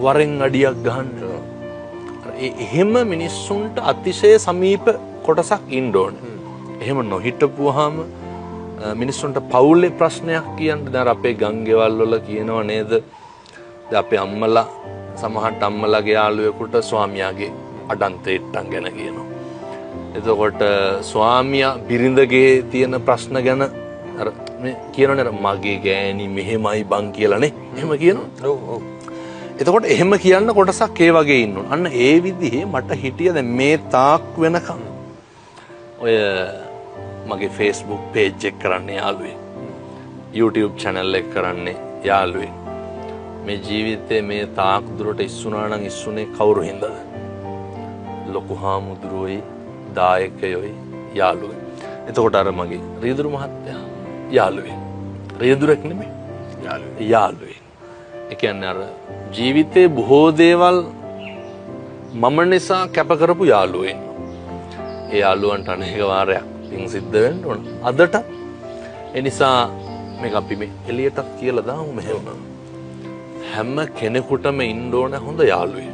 වරෙන් අඩියක් ගහන්න. එහෙම මිනිස්සුන්ට අතිශය සමීප කොටසක් ඉන්න ඕනේ. එහෙම නොහිටපුවාම මිනිස්සුන්ට පවුලේ ප්‍රශ්නයක් කියන්න දැන් අපේ ගංගෙවල් වල කියනවා නේද? දැන් අපේ අම්මලා සමහරට අම්මලාගේ යාළුවෙකුට ස්වාමියාගේ අඩන්තේට්ටම් ගැන කියනවා. එතකොට ස්වාමියා බිරිඳගේ තියෙන ප්‍රශ්න ගැන අර මේ කියනනේ මගේ ගෑණි මෙහෙමයි බං කියලානේ. එහෙම කියනවා. ඔව් ඔව්. එතකොට එහෙම කියන්න කොටසක් ඒ වගේ ඉන්නවා. අන්න ඒ විදිහේ මට හිටිය දැන් මේ තාක් වෙනකම් ඔය මගේ Facebook page එක කරන්නේ යාළුවෙක්. YouTube channel එක කරන්නේ යාළුවෙක්. මේ ජීවිතේ මේ තාක් දුරට ඉස්සුනා නම් ඉස්සුනේ කවුරු හින්දාද? ලොකු හාමුදුරුවෝයි දායකයෝයි යාළුවෝ. එතකොට අර මගේ රියදුරු මහත්තයා යාළුවෙක්. රියදුරෙක් නෙමෙයි. යාළුවෙක්. ඒ කියන්නේ අර ජීවිතේ බොහෝ දේවල් මම නිසා කැප කරපු යාළුවෝ ඉන්නවා. ඒ යාළුවන්ට අනේක වාරයක් පින් සිද්ධ වෙන්න ඕන. අදට ඒ නිසා මේක අපි මේ එළියටත් කියලා දාමු මෙහෙම. හැම කෙනෙකුටම ඉන්න ඕන හොඳ යාළුවෙක්.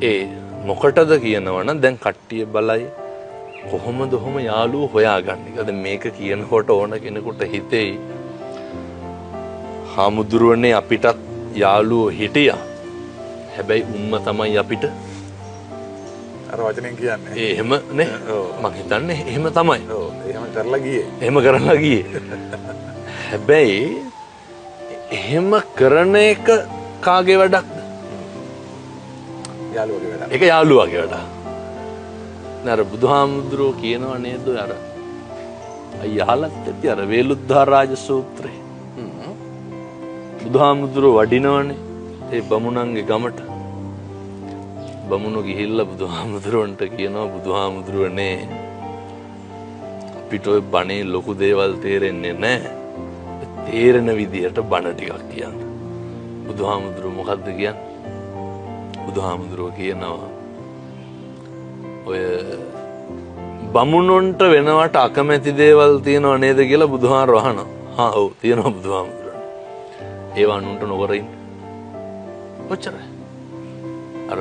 ඒ මොකටද කියනවනම් දැන් කට්ටිය බලයි කොහොමද ඔහොම යාළුවෝ හොයාගන්නේ. දැන් මේක කියනකොට ඕන කෙනෙකුට හිතෙයි හාමුදුරුවනේ අපිටත් යාළුවෝ හිටියා. හැබැයි උම්ම තමයි අපිට අර වචනෙන් කියන්නේ. එහෙම නේ. මං හිතන්නේ එහෙම තමයි. ඔව්. එහෙම කරලා ගියේ. එහෙම කරලා ගියේ. හැබැයි එහෙම කරන එක කාගේ වැඩක්ද? යාළුවගේ වැඩක්. ඒක යාළුවාගේ වැඩක්. නේද බුදුහාමුදුරුවෝ කියනවා නේද අර අයහලත් ඇති අර වේලුද්ධාර රාජ සූත්‍රේ. බුදුහාමුදුරුවෝ වඩිනවනේ ඒ බමුණන්ගේ ගමට. බමුණු ගිහිල්ලා බුදුහාමුදුරුවන්ට කියනවා බුදුහාමුදුරුවනේ අපිට ඔය බණේ ලොකු දේවල් තේරෙන්නේ නැහැ. තේරෙන විදියට බණ ටිකක් කියන්න. බුදුහාමුදුරුවෝ මොකද්ද කියන්නේ? බුදුහාමුදුරුවෝ කියනවා ඔය බමුණොන්ට වෙනවට අකමැති දේවල් තියෙනව නේද කියලා බුදුහාමුදුරුවෝ අහනවා. හා ඔව් තියෙනවා බුදුහාමුදුරුවෝ. ඒවා නුන්ට නොකර ඉන්න. ඔච්චරයි. අර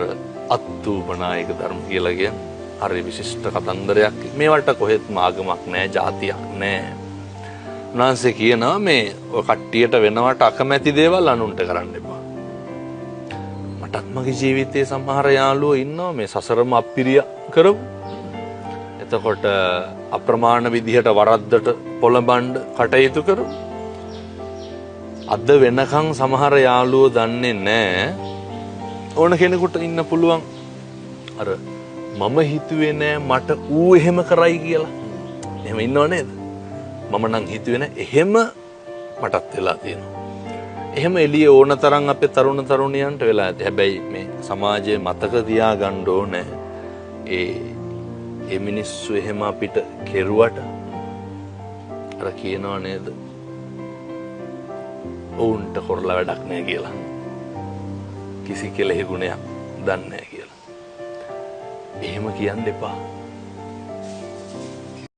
අත්ූපනායක ධර්ම කියලා කියන්නේ හරි විශිෂ්ට කතන්දරයක්. මේවට කොහෙත්ම ආගමක් නැහැ, ජාතියක් නැහැ. උන්වහන්සේ කියනවා මේ ඔය කට්ටියට වෙනවට අකමැති දේවල් අනුන්ට කරන්න එපා. මටත් මගේ ජීවිතයේ සමහර යාළුවෝ ඉන්නවා මේ සසරම අප්පිරිය කරපු. එතකොට අප්‍රමාණ විදිහට වරද්දට පොළඹන්න කටයුතු කරපු. අද වෙනකන් සමහර යාළුවෝ දන්නේ නැහැ ඕන කෙනෙකුට ඉන්න පුළුවන් අර මම හිතුවේ නෑ මට ඌ එහෙම කරයි කියලා. එහෙම ඉන්නව නේද? මම නම් හිතුවේ නෑ එහෙම මටත් වෙලා තියෙනවා. එහෙම එළිය ඕන තරම් අපේ තරුණ තරුණියන්ට වෙලා ඇති. හැබැයි මේ සමාජයේ මතක තියාගන්න ඕනේ ඒ මිනිස්සු එහෙම අපිට කෙරුවට අර කියනව නේද? ඔවුන්ට කරලා වැඩක් නෑ කියලා. කිසි කෙලෙහි ගුණයක් දන්නේ නැහැ කියලා. එහෙම කියන්න එපා.